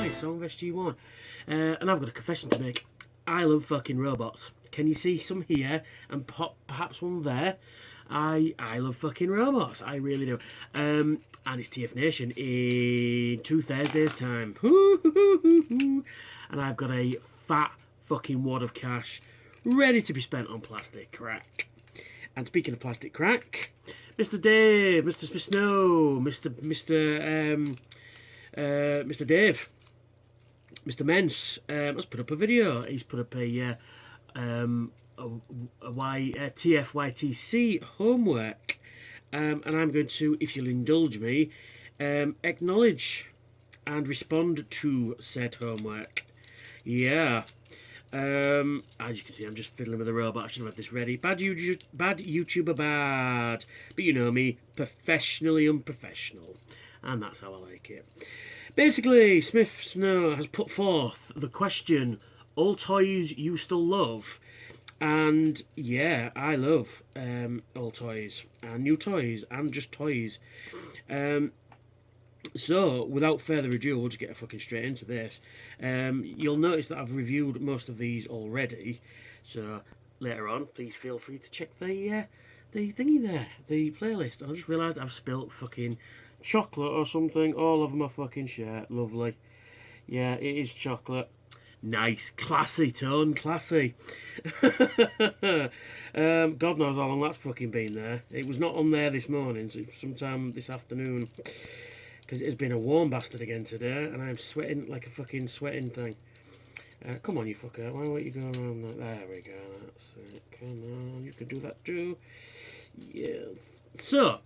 guys, Soundvest G1, and I've got a confession to make. I love fucking robots. Can you see some here and perhaps one there? I love fucking robots. I really do. And it's TF Nation in 2 Thursdays time. And I've got a fat fucking wad of cash ready to be spent on plastic crack. And speaking of plastic crack, Mr. Dave, Mr. Smsno, Mr. Dave, Mr. Mence has put up a video. He's put up a TFYTC homework, and I'm going to, if you'll indulge me, acknowledge and respond to said homework. Yeah. As you can see, I'm just fiddling with the robot. I should have had this ready. Bad YouTuber bad. But you know me, professionally unprofessional. And that's how I like it. Basically, Smsno has put forth the question, all toys you still love. And yeah, I love all toys and new toys and just toys. So, without further ado, we'll just get fucking straight into this. You'll notice that I've reviewed most of these already. So, later on, please feel free to check the thingy there, the playlist. And I just realised I've spilt fucking chocolate or something all over my fucking shirt. Lovely. Yeah, it is chocolate. Nice. Classy, Tone. Classy. God knows how long that's fucking been there. It was not on there this morning, so sometime this afternoon. Because it has been a warm bastard again today, and I'm sweating like a fucking sweating thing. Come on, you fucker. Why won't you go around that? There we go. That's it. Come on. You can do that too. Yes. So,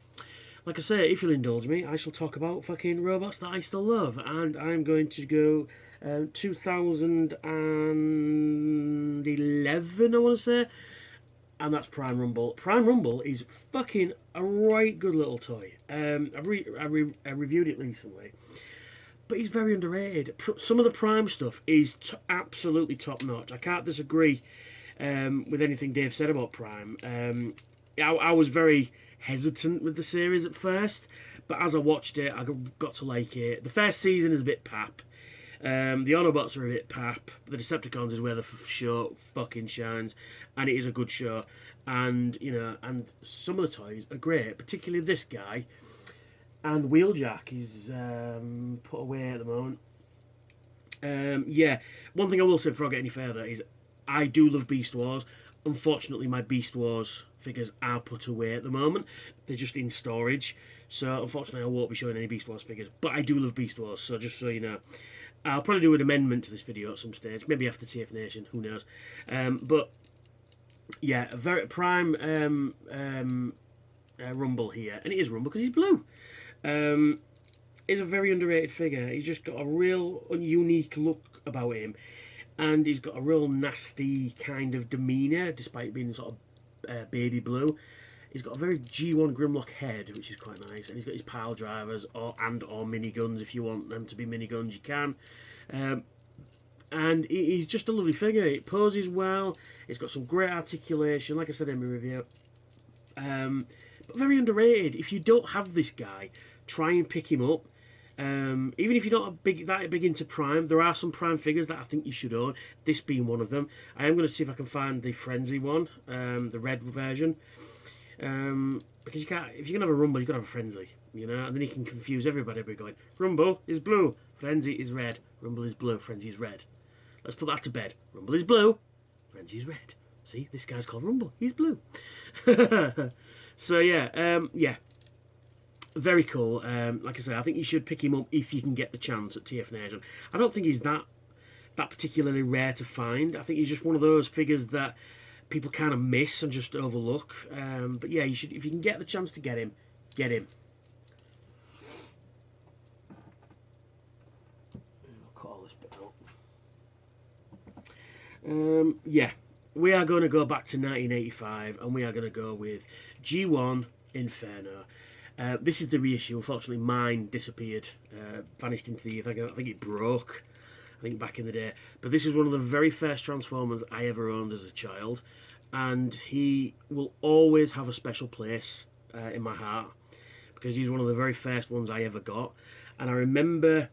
like I say, if you'll indulge me, I shall talk about fucking robots that I still love. And I'm going to go 2011, I want to say. And that's Prime Rumble. Prime Rumble is fucking a right good little toy. I reviewed it recently. But he's very underrated. Some of the Prime stuff is absolutely top notch. I can't disagree with anything Dave said about Prime. I was very hesitant with the series at first. But as I watched it, I got to like it. The first season is a bit pap. The Autobots are a bit pap. The Decepticons is where the show fucking shines, and it is a good show. And you know, and some of the toys are great, particularly this guy. And Wheeljack is put away at the moment. Yeah, one thing I will say before I get any further is I do love Beast Wars. Unfortunately, my Beast Wars figures are put away at the moment. They're just in storage. So unfortunately, I won't be showing any Beast Wars figures. But I do love Beast Wars. So just so you know. I'll probably do an amendment to this video at some stage, maybe after TF Nation, who knows. But yeah, a very prime Rumble here, and it is Rumble because he's blue. He's a very underrated figure. He's just got a real unique look about him, and he's got a real nasty kind of demeanour, despite being sort of baby blue. He's got a very G1 Grimlock head, which is quite nice, and he's got his pile drivers or miniguns. If you want them to be miniguns, you can. And he's just a lovely figure. It poses well. It's got some great articulation, like I said in my review. But very underrated. If you don't have this guy, try and pick him up. Even if you're not that big into Prime, there are some Prime figures that I think you should own. This being one of them. I am going to see if I can find the Frenzy one, the red version. Because you can't, if you're gonna have a Rumble, you've got to have a Frenzy, you know, and then you can confuse everybody by going, Rumble is blue, Frenzy is red, Rumble is blue, Frenzy is red. Let's put that to bed. Rumble is blue, Frenzy is red. See, this guy's called Rumble, he's blue. So yeah, yeah, very cool. Like I say, I think you should pick him up if you can get the chance at TF Nation. I don't think he's that particularly rare to find. I think he's just one of those figures that people kind of miss and just overlook. But yeah, you should, if you can get the chance to get him, get him. I'll cut all this bit out. Yeah, we are going to go back to 1985, and we are going to go with G1 Inferno. This is the reissue. Unfortunately, mine disappeared, vanished into the ether. I think it broke. I think back in the day. But this is one of the very first Transformers I ever owned as a child. And he will always have a special place in my heart. Because he's one of the very first ones I ever got. And I remember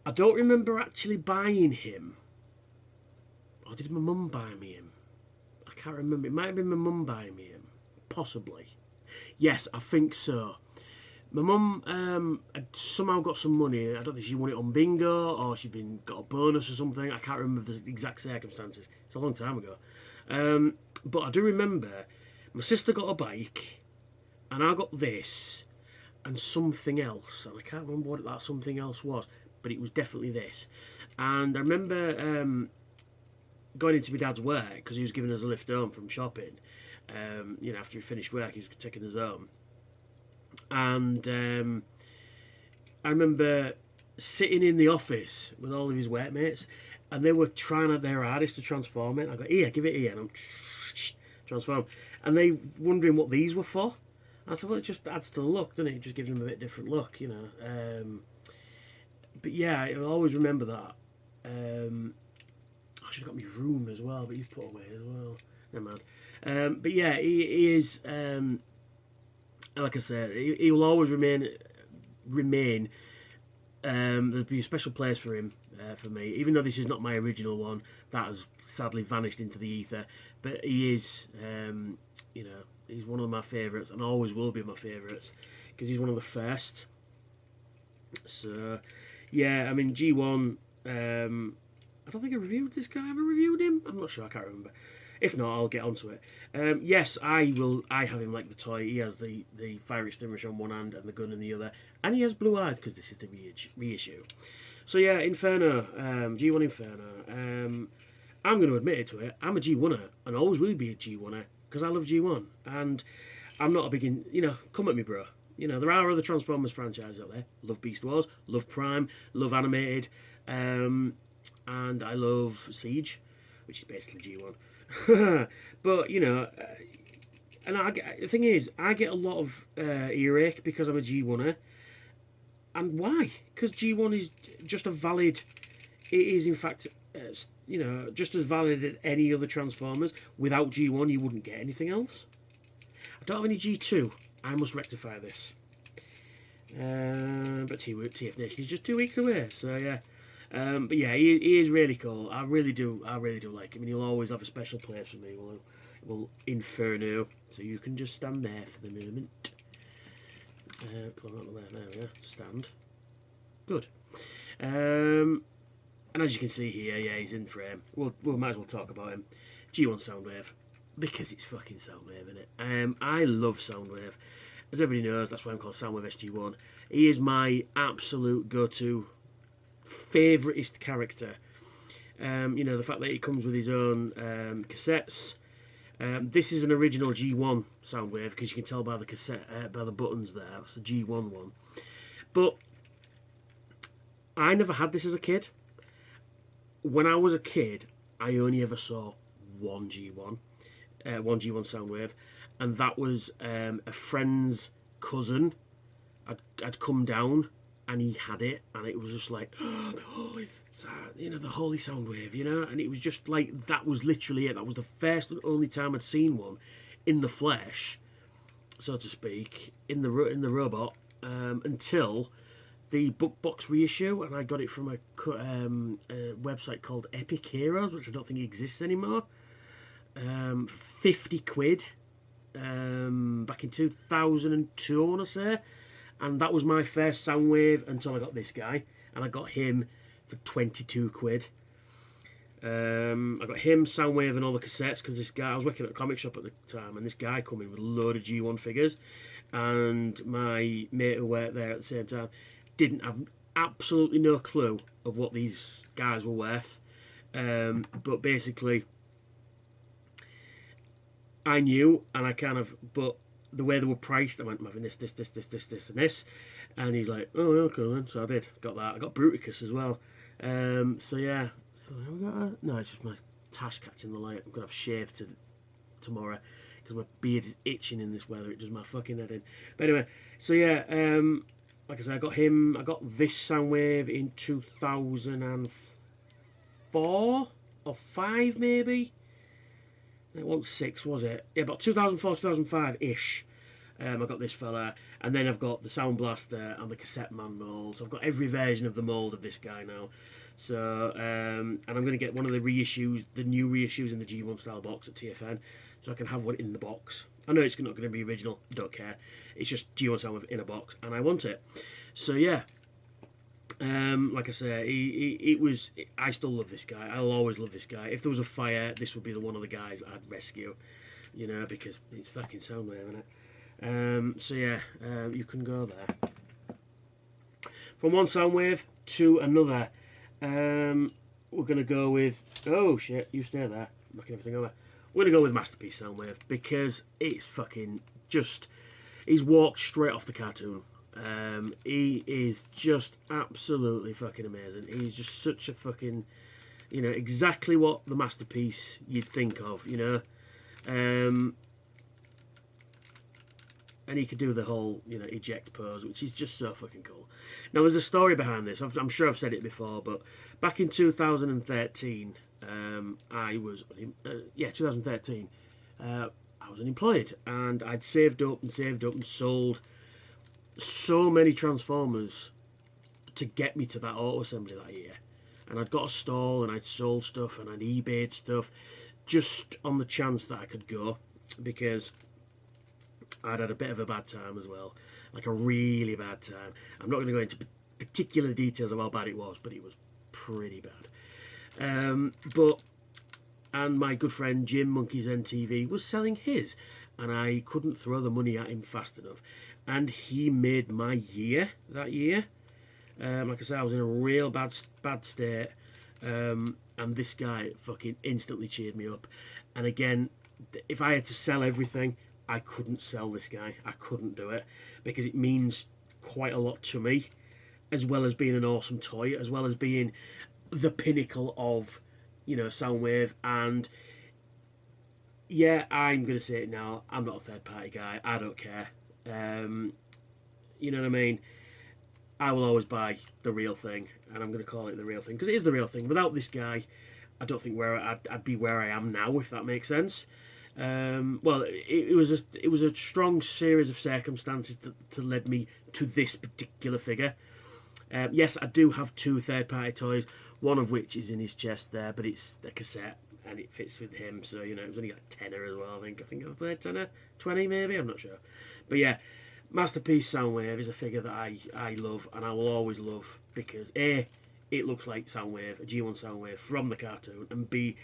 I don't remember actually buying him. Or did my mum buy me him? I can't remember. It might have been my mum buying me him. Possibly. Yes, I think so. My mum had somehow got some money. I don't think she won it on bingo or she'd got a bonus or something. I can't remember the exact circumstances. It's a long time ago. But I do remember my sister got a bike and I got this and something else. And I can't remember what that something else was, but it was definitely this. And I remember going into my dad's work because he was giving us a lift home from shopping. After he finished work, he was taking us home. And I remember sitting in the office with all of his workmates, and they were trying their hardest to transform it. I go, here, give it here, and I'm transform. And they wondering what these were for. I said, well, it just adds to the look, doesn't it? It just gives them a bit different look, But yeah, I'll always remember that. I should have got my room as well, but he's put away as well. Never mind. But yeah, he is. Like I said, he will always remain. There'll be a special place for him, for me. Even though this is not my original one, that has sadly vanished into the ether. But he is, he's one of my favourites, and always will be my favourites because he's one of the first. So, yeah, I mean G1. I don't think I reviewed this guy. Have I reviewed him? I'm not sure. I can't remember. If not, I'll get onto it. Yes, I will. I have him like the toy. He has the fire extinguisher on one hand and the gun in the other, and he has blue eyes because this is the reissue. So yeah, Inferno, G1 Inferno. I'm going to admit it to it. I'm a G1er and always will be a G1er because I love G1, and I'm not a big come at me, bro. There are other Transformers franchises out there. Love Beast Wars, love Prime, love Animated, and I love Siege, which is basically G1. But and the thing is, I get a lot of earache because I'm a G1er, and why? Because G1 is just a valid. It is in fact, just as valid as any other Transformers. Without G1, you wouldn't get anything else. I don't have any G2. I must rectify this. But TF Nation is just 2 weeks away, so yeah. But yeah, he is really cool. I really do like him, and he'll always have a special place for me. Well, Inferno. So you can just stand there for the moment. Come on, there we go. Stand. Good. And as you can see here, yeah, he's in frame. We might as well talk about him. G1 Soundwave, because it's fucking Soundwave, isn't it? I love Soundwave. As everybody knows, that's why I'm called Soundwave SG1. He is my absolute go-to favouriteest character. The fact that he comes with his own cassettes. This is an original G1 Soundwave because you can tell by the cassette, by the buttons there. That's the G1 one. But I never had this as a kid. When I was a kid, I only ever saw one G1 Soundwave, and that was a friend's cousin had come down and he had it, and it was just like, the holy Soundwave, and it was just like, that was literally it. That was the first and only time I'd seen one in the flesh, so to speak, in the robot, until the book box reissue, and I got it from a website called Epic Heroes, which I don't think exists anymore. 50 quid, back in 2002, I want to say. And that was my first Soundwave until I got this guy, and I got him for 22 quid. I got him, Soundwave, and all the cassettes because this guy, I was working at a comic shop at the time, and this guy come in with a load of G1 figures, and my mate who worked there at the same time didn't have absolutely no clue of what these guys were worth. But basically, I knew, and but the way they were priced, I went, I'm having this, and this. And he's like, oh, okay then. So I did. Got that. I got Bruticus as well. So yeah. So have I got that? No, it's just my tash catching the light. I'm going to have shave tomorrow because my beard is itching in this weather. It does my fucking head in. But anyway, so yeah, like I said, I got him. I got this Soundwave in 2004 or 5 maybe. It wasn't 6, was it? Yeah, about 2004, 2005-ish. I've got this fella, and then I've got the Sound Blaster and the Cassette Man mould. So I've got every version of the mould of this guy now. So, and I'm going to get one of the reissues, the new reissues in the G1 style box at TFN, so I can have one in the box. I know it's not going to be original, don't care. It's just G1 style in a box, and I want it. So yeah, like I say, I still love this guy. I'll always love this guy. If there was a fire, this would be one of the guys I'd rescue, you know, because it's fucking Soundwave, isn't it? So yeah, you can go there. From one Soundwave to another, we're going to go with... Oh, shit, you stay there. Knocking everything over. We're going to go with Masterpiece Soundwave because it's fucking just... He's walked straight off the cartoon. He is just absolutely fucking amazing. He's just such a fucking... You know, exactly what the Masterpiece you'd think of, you know. And he could do the whole, you know, eject pose, which is just so fucking cool. Now, there's a story behind this. I'm sure I've said it before, but back in 2013, I was 2013. I was unemployed, and I'd saved up and sold so many Transformers to get me to that auto assembly that year. And I'd got a stall, and I'd sold stuff, and I'd eBayed stuff, just on the chance that I could go, because I'd had a bit of a bad time as well, like a really bad time. I'm not going to go into particular details of how bad it was, but it was pretty bad. And my good friend Jim Monkey's NTV was selling his, and I couldn't throw the money at him fast enough, and he made my year that year. Like I said, I was in a real bad state, and this guy fucking instantly cheered me up. And again, if I had to sell everything, I couldn't sell this guy. I couldn't do it because it means quite a lot to me, as well as being an awesome toy, as well as being the pinnacle of, you know, Soundwave. And yeah, I'm going to say it now, I'm not a third party guy. I don't care. You know what I mean? I will always buy the real thing, and I'm going to call it the real thing because it is the real thing. Without this guy, I don't think I'd be where I am now, if that makes sense. Well, it was a strong series of circumstances that led me to this particular figure. Yes, I do have two third-party toys, one of which is in his chest there, but it's a cassette and it fits with him, so you know it was only like tenner as well. I think I've played tenner, 20 maybe, I'm not sure, but yeah, Masterpiece Soundwave is a figure that I love and I will always love because A, it looks like Soundwave, a G1 Soundwave from the cartoon, and B,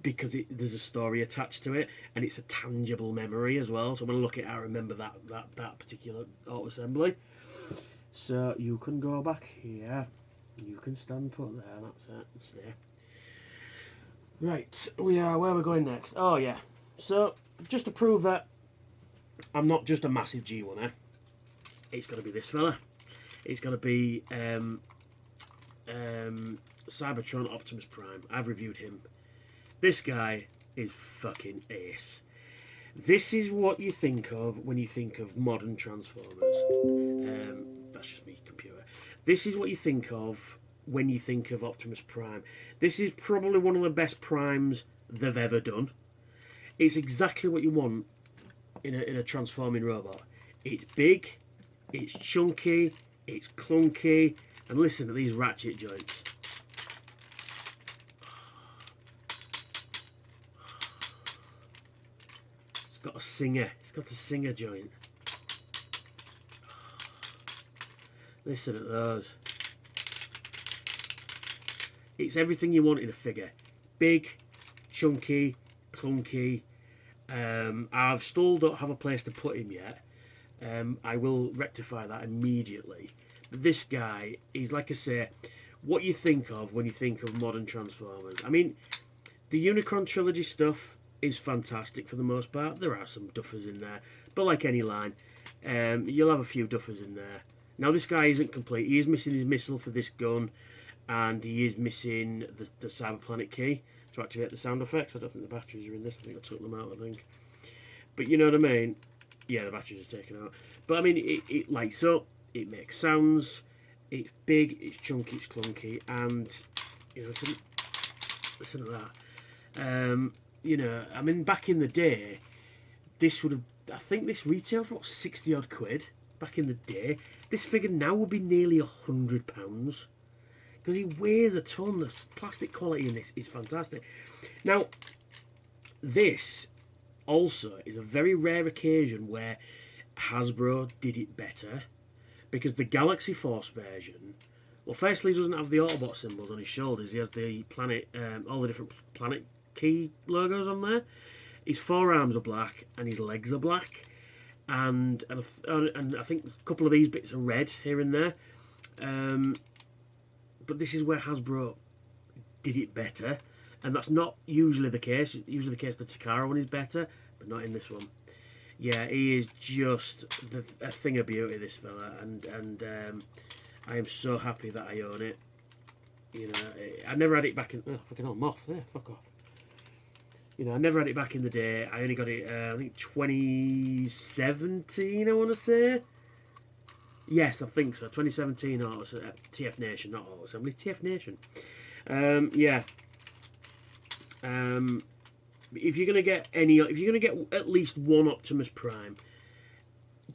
because there's a story attached to it and it's a tangible memory as well. So when I look at it, I remember that particular auto assembly. So you can go back here, you can stand put there, that's it, stay. Right, where are we going next? Oh yeah, so just to prove that I'm not just a massive G1er, it's got to be this fella. It's got to be Cybertron Optimus Prime. I've reviewed him. This guy is fucking ace. This is what you think of when you think of modern Transformers. That's just me, computer. This is what you think of when you think of Optimus Prime. This is probably one of the best primes they've ever done. It's exactly what you want in a transforming robot. It's big, it's chunky, it's clunky, and listen to these ratchet joints. It's got a singer. It's got a singer joint. Listen to those. It's everything you want in a figure. Big, chunky, clunky. I still don't have a place to put him yet. I will rectify that immediately. But this guy is, like I say, what you think of when you think of modern Transformers. I mean, the Unicron trilogy stuff is fantastic for the most part. There are some duffers in there, but like any line, you'll have a few duffers in there. Now this guy isn't complete. He is missing his missile for this gun, and he is missing the Cyberplanet key to activate the sound effects. I don't think the batteries are in this. I think I took them out, I think. But you know what I mean? Yeah, the batteries are taken out. But I mean, it lights up, it makes sounds, it's big, it's chunky, it's clunky, and you know, listen to that. You know, I mean, back in the day, this would have I think this retailed for about 60 odd quid back in the day. This figure now would be nearly £100 because he weighs a ton. The plastic quality in this is fantastic. Now, this also is a very rare occasion where Hasbro did it better, because the Galaxy Force version, well, firstly, he doesn't have the Autobot symbols on his shoulders. He has the planet, all the different planet key logos on there. His forearms are black and his legs are black, and I think a couple of these bits are red here and there. But this is where Hasbro did it better, and that's not usually the case. Usually the case the Takara one is better, but not in this one. Yeah, he is just a thing of beauty, this fella, and I am so happy that I own it. You know, I never had it back in. Oh, fucking hell, moth there, fuck off. You know, I never had it back in the day. I only got it, I think 2017, I want to say. Yes, I think so. 2017 TF Nation, not Auto Assembly, TF Nation. Yeah. If you're gonna get at least one Optimus Prime,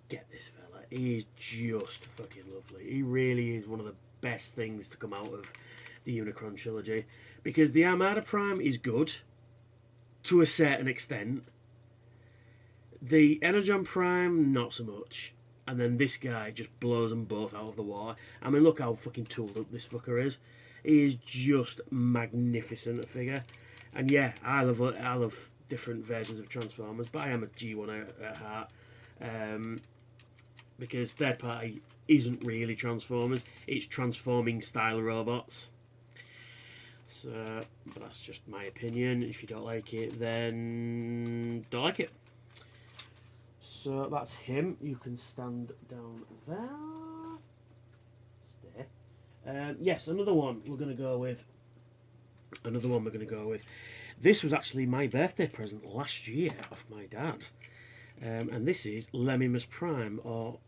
get this fella. He is just fucking lovely. He really is one of the best things to come out of the Unicron trilogy, because the Armada Prime is good to a certain extent. The Energon Prime, not so much. And then this guy just blows them both out of the water. I mean, look how fucking tooled up this fucker is. He is just magnificent a figure. And yeah, I love different versions of Transformers, but I am a G1 at heart. Because third party isn't really Transformers, it's transforming style robots. So, but that's just my opinion. If you don't like it, then don't like it. So that's him. You can stand down there. Stay. Yes, another one we're going to go with. This was actually my birthday present last year off my dad. And this is Lemmimus Prime, or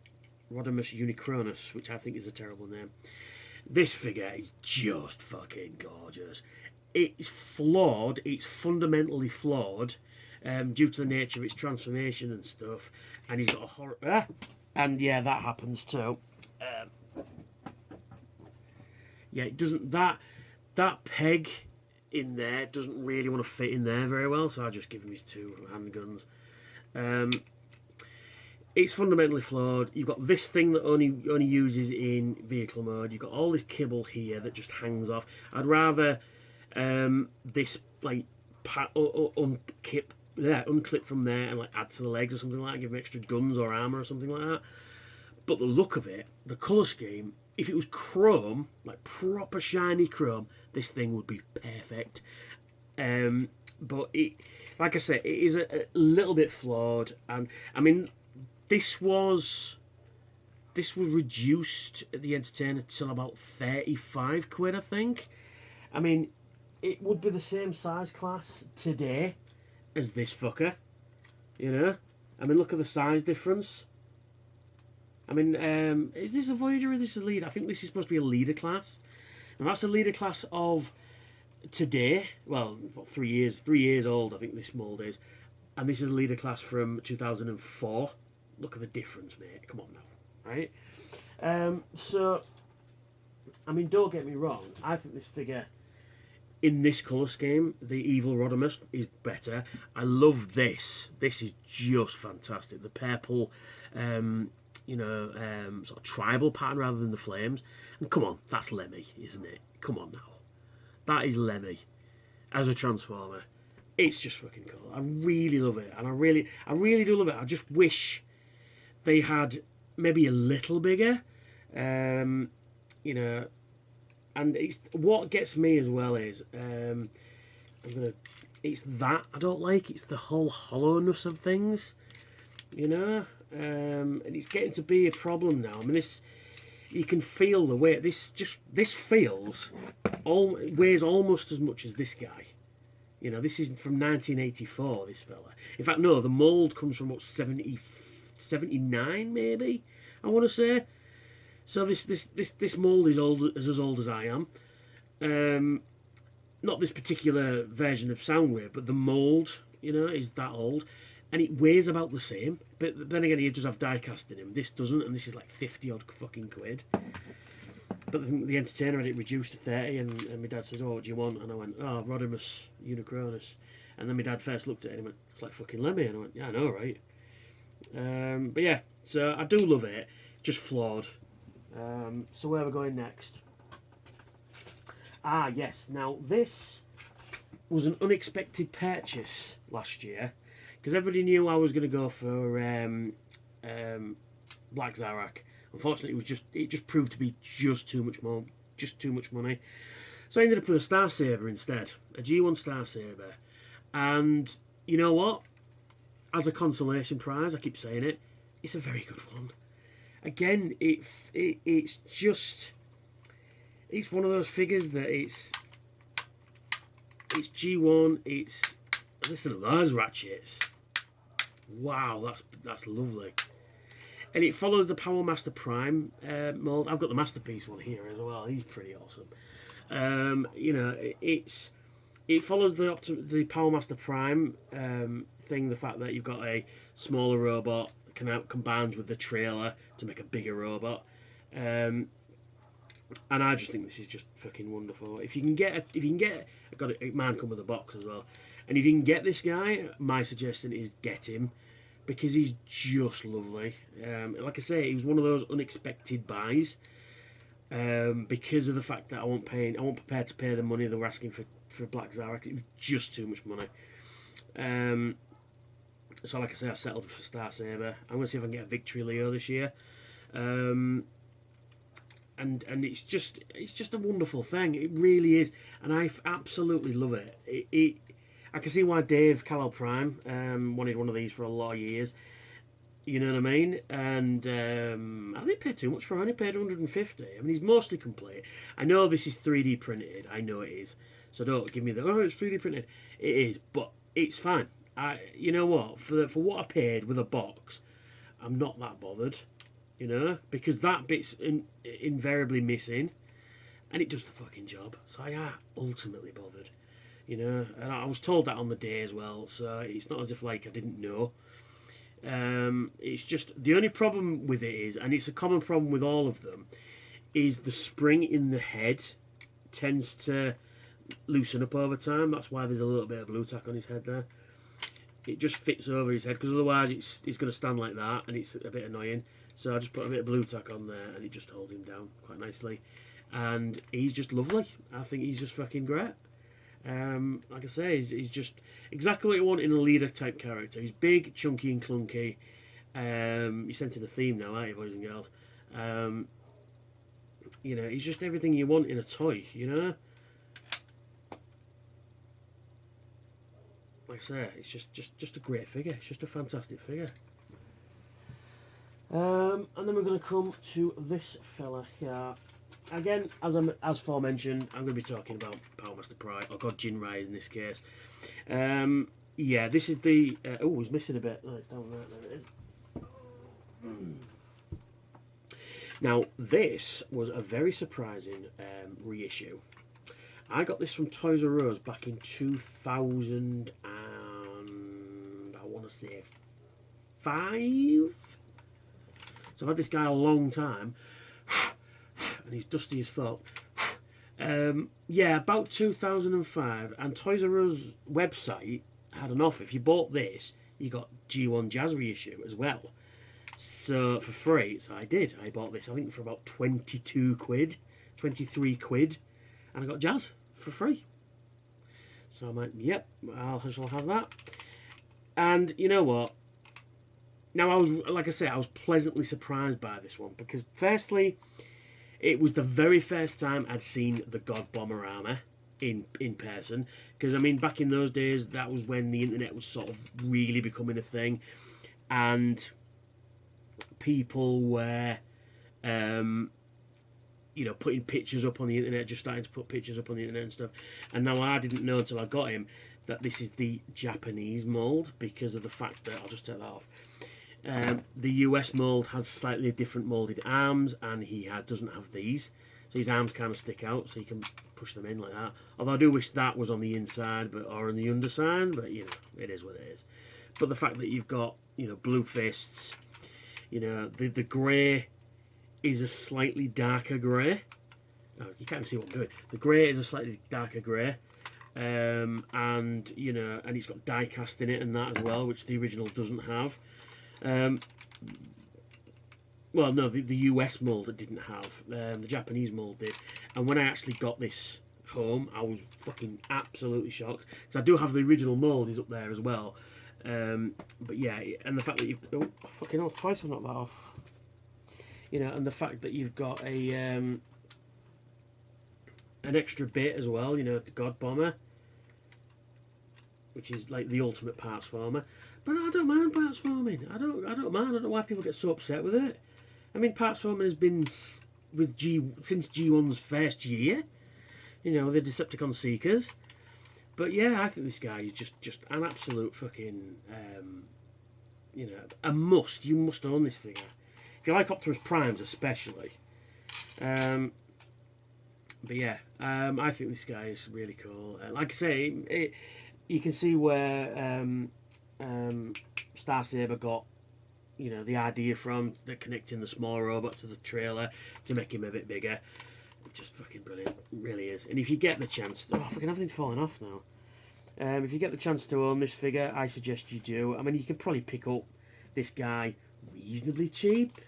Rodimus Unicronus, which I think is a terrible name. This figure is just fucking gorgeous. It's flawed. It's fundamentally flawed due to the nature of its transformation and stuff. And he's got a horror... and yeah, that happens too. Yeah, it doesn't... That peg in there doesn't really want to fit in there very well, so I'll just give him his two handguns. It's fundamentally flawed. You've got this thing that only uses in vehicle mode. You've got all this kibble here that just hangs off. I'd rather this like unclip from there and like add to the legs or something like that, give him extra guns or armour or something like that. But the look of it, the colour scheme, if it was chrome, like proper shiny chrome, this thing would be perfect. But it, like I said, it is a little bit flawed, and I mean, this was reduced at the Entertainer till about 35 quid, I think. I mean, it would be the same size class today as this fucker, you know. I mean, look at the size difference. I mean, is this a Voyager or is this a leader? I think this is supposed to be a leader class. And that's a leader class of today. Well, what, 3 years old, I think this mould is. And this is a leader class from 2004. Look at the difference, mate. Come on now, right? So, I mean, don't get me wrong. I think this figure, in this colour scheme, the Evil Rodimus, is better. I love this. This is just fantastic. The purple... sort of tribal pattern rather than the flames. And come on, that's Lemmy, isn't it? Come on now. That is Lemmy as a Transformer. It's just fucking cool. I really love it. And I really do love it. I just wish they had maybe a little bigger. And it's what gets me as well is it's that I don't like. It's the whole hollowness of things, you know. And it's getting to be a problem now. I mean, you can feel the weight. This weighs almost as much as this guy. You know, this is from 1984. This fella. In fact, no, the mould comes from what 79 maybe. I want to say. So this mould is as old as I am. Not this particular version of Soundwave, but the mould, you know, is that old. And it weighs about the same, but then again, he does have die cast in him. This doesn't, and this is like 50 odd fucking quid. But the entertainer had it reduced to 30, and my dad says, "Oh, what do you want?" And I went, "Oh, Rodimus Unicronus." And then my dad first looked at it and he went, "It's like fucking Lemmy." And I went, "Yeah, I know, right?" But yeah, so I do love it, just flawed. So where are we going next? Ah, yes. Now this was an unexpected purchase last year because everybody knew I was going to go for Black Zarak. Unfortunately, it just proved to be just too much money. So I ended up with a Star Saber instead, a G1 Star Saber. And you know what? As a consolation prize, I keep saying it, it's a very good one. Again, it's one of those figures that it's G1. It's, listen to those ratchets. Wow, that's lovely. And it follows the Power Master Prime mold. I've got the Masterpiece one here as well. He's pretty awesome. You know, it follows the Power Master Prime thing. The fact that you've got a smaller robot combined with the trailer to make a bigger robot. And I just think this is just fucking wonderful. If you can get, I've got it might come with a box as well. And if you can get this guy, my suggestion is get him, because he's just lovely. Like I say, he was one of those unexpected buys, because of the fact that I wasn't prepared to pay the money they were asking for Black Zarak. It was just too much money. So like I say, I settled for Star Saber. I'm going to see if I can get a Victory Leo this year. And it's just a wonderful thing. It really is, and I absolutely love it. I can see why Dave Kal-El Prime wanted one of these for a lot of years. You know what I mean? And I didn't pay too much for it. I only paid 150. I mean, he's mostly complete. I know this is 3D printed. I know it is. So don't give me the, "Oh, it's 3D printed." It is, but it's fine. You know what? For what I paid with a box, I'm not that bothered. You know, because that bit's invariably missing, and it does the fucking job. So I am ultimately bothered. You know, and I was told that on the day as well. So it's not as if like I didn't know. It's just the only problem with it is, and it's a common problem with all of them, is the spring in the head tends to loosen up over time. That's why there's a little bit of blue tack on his head there. It just fits over his head, because otherwise it's going to stand like that, and it's a bit annoying. So I just put a bit of blue tack on there, and it just holds him down quite nicely. And he's just lovely. I think he's just fucking great. Like I say, he's just exactly what you want in a leader type character. He's big, chunky, and clunky. You're sensing a theme now, aren't you, boys and girls? You know, he's just everything you want in a toy. You know. Like I say, it's just a great figure. It's just a fantastic figure. And then we're going to come to this fella here. Again, as aforementioned, I'm going to be talking about Power Master Pride, or God Jinrai in this case. Yeah, this is the... oh, it's missing a bit. Oh, it's down there it is. Now, this was a very surprising reissue. I got this from Toys R Us back in 2000 and I want to say 5. So I've had this guy a long time, and he's dusty as fuck. Yeah, about 2005, and Toys R Us website had an offer. If you bought this, you got G1 Jazz reissue as well. So for free, so I did. I bought this, I think, for about 22 quid, 23 quid, and I got Jazz for free. So I'm like, yep, I shall have that. And you know what? Now, I was, like I say, I was pleasantly surprised by this one, because firstly, it was the very first time I'd seen the God Bomber armour in person. Because, I mean, back in those days, that was when the internet was sort of really becoming a thing. And people were, you know, putting pictures up on the internet, just starting to put pictures up on the internet and stuff. And now I didn't know until I got him that this is the Japanese mould, because of the fact that, I'll just take that off. The US mould has slightly different moulded arms, and he doesn't have these, so his arms kind of stick out, so you can push them in like that. Although I do wish that was on the inside, or on the underside, but you know, it is what it is. but the fact that you've got, you know, blue fists, you know, the grey is a slightly darker grey. Oh, you can't see what I'm doing. The grey is a slightly darker grey, and you know, and it's got die cast in it and that as well, which the original doesn't have. Well, no, the US mould it didn't have. The Japanese mould did. And when I actually got this home, I was fucking absolutely shocked. Because I do have the original mould is up there as well. But yeah, and the fact that you've... Oh, fucking hell, twice I've knocked that off. You know, and the fact that you've got a an extra bit as well, you know, the God Bomber. Which is like the ultimate parts former. But I don't mind parts forming. I don't mind. I don't know why people get so upset with it. I mean, parts forming has been with since G1's first year. You know, the Decepticon Seekers. But yeah, I think this guy is just an absolute fucking, you know, a must. You must own this figure. If you like Optimus Primes especially. But yeah, I think this guy is really cool. Like I say, you can see where Star Saber got, you know, the idea from the connecting the small robot to the trailer to make him a bit bigger. Just fucking brilliant, it really is. And if you get the chance, oh, fucking everything's falling off now. If you get the chance to own this figure, I suggest you do. I mean, you can probably pick up this guy reasonably cheap.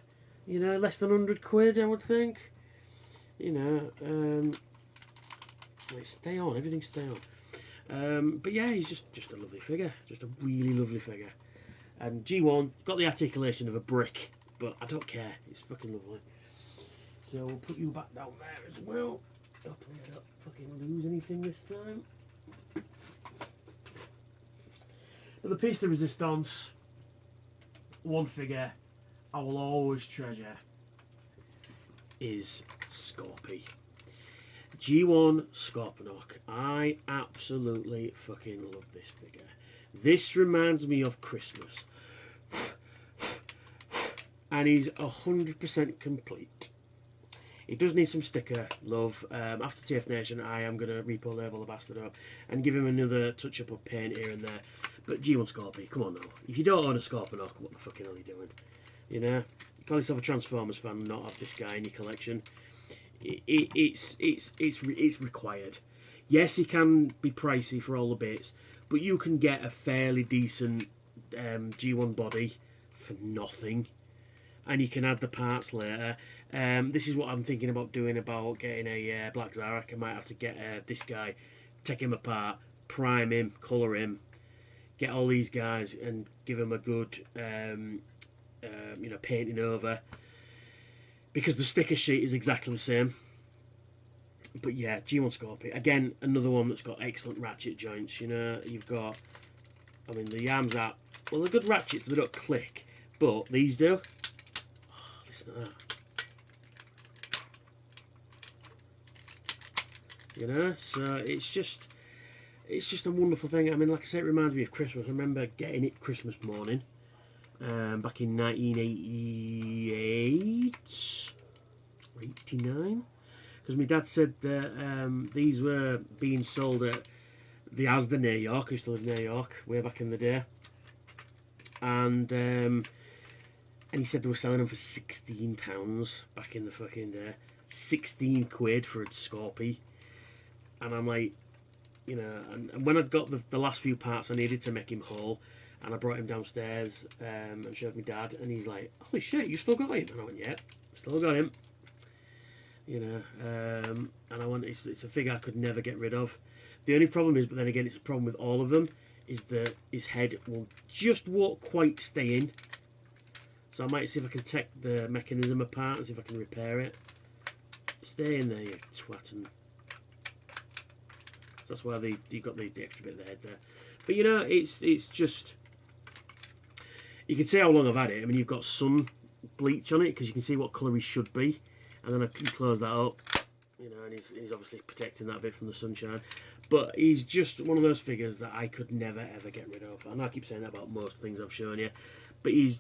You know, less than 100 quid, I would think. You know, stay on, everything stay on. But yeah, he's just a lovely figure, just a really lovely figure. And G1 got the articulation of a brick, but I don't care. It's fucking lovely. So we'll put you back down there as well. Hopefully I don't fucking lose anything this time. But the piece de resistance, one figure I will always treasure is Scorpy. G1 Scorponok. I absolutely fucking love this figure. This reminds me of Christmas. And he's 100% complete. He does need some sticker love. After TF Nation, I am going to repo label the bastard up and give him another touch-up of paint here and there. But G1 Scorpy, come on now. If you don't own a Scorponok, what the fucking hell are you doing? You know? You call yourself a Transformers fan and not have this guy in your collection. It's required. Yes, he can be pricey for all the bits, but you can get a fairly decent G1 body for nothing, and you can add the parts later. This is what I'm thinking about doing, about getting a Black Zarak. I might have to get this guy, take him apart, prime him, colour him, get all these guys and give him a good you know, painting over, because the sticker sheet is exactly the same. But yeah, G1 Scorpio, again, another one that's got excellent ratchet joints. You know, you've got, I mean, the arms are, well, they're good ratchets, but they don't click, but these do. Oh, listen to that. You know, so it's just a wonderful thing. I mean, like I say, it reminds me of Christmas. I remember getting it Christmas morning, back in 1988 or 89, because my dad said that these were being sold at the Asda near York. I used to live near York way back in the day, and he said they were selling them for £16 back in the fucking day. 16 quid for a Scorpy. And I'm like, you know, and when I'd got the last few parts I needed to make him whole, and I brought him downstairs and showed my dad, and he's like, holy shit, you still got him? And I went, yeah, still got him. You know, and I went, it's a figure I could never get rid of. The only problem is, but then again, it's a problem with all of them, is that his head won't quite stay in. So I might see if I can take the mechanism apart and see if I can repair it. Stay in there, you twat. And that's why you got the extra bit of the head there. But you know, it's just, you can see how long I've had it. I mean, you've got sun bleach on it because you can see what colour he should be, and then I can close that up, you know, and he's obviously protecting that bit from the sunshine. But he's just one of those figures that I could never ever get rid of. I know I keep saying that about most things I've shown you, but he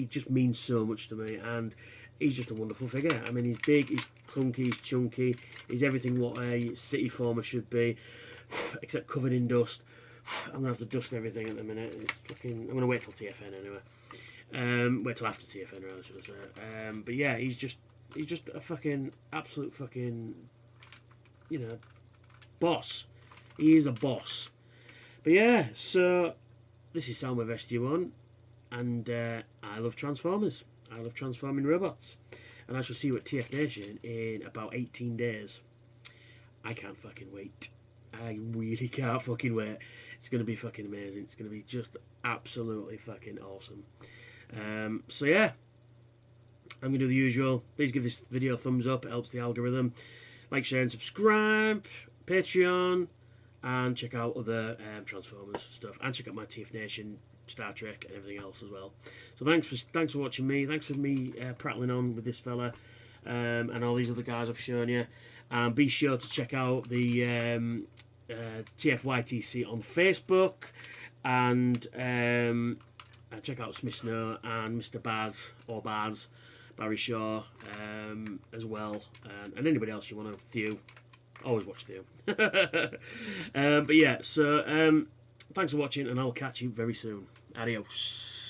just means so much to me, and he's just a wonderful figure. I mean, he's big, he's clunky, he's chunky, he's everything what a city former should be, except covered in dust. I'm gonna have to dust everything at the minute. It's fucking. I'm gonna wait till TFN anyway. Wait till after TFN, rather, should I say? But yeah, he's just a fucking absolute fucking, you know, boss. He is a boss. But yeah, so this is Salma SG1, and I love Transformers. I love transforming robots, and I shall see you at TF Nation in about 18 days. I can't fucking wait. I really can't fucking wait. It's going to be fucking amazing. It's going to be just absolutely fucking awesome. So yeah, I'm going to do the usual. Please give this video a thumbs up. It helps the algorithm. Like, share and subscribe. Patreon. And check out other Transformers stuff. And check out my TF Nation, Star Trek, and everything else as well. So thanks for watching me. Thanks for me prattling on with this fella and all these other guys I've shown you. And be sure to check out the TFYTC on Facebook, and check out Smsno and Mr. Baz or Baz, Barry Shaw as well, and anybody else you want to view. Always watch Theo. But yeah, so thanks for watching, and I'll catch you very soon. Adios.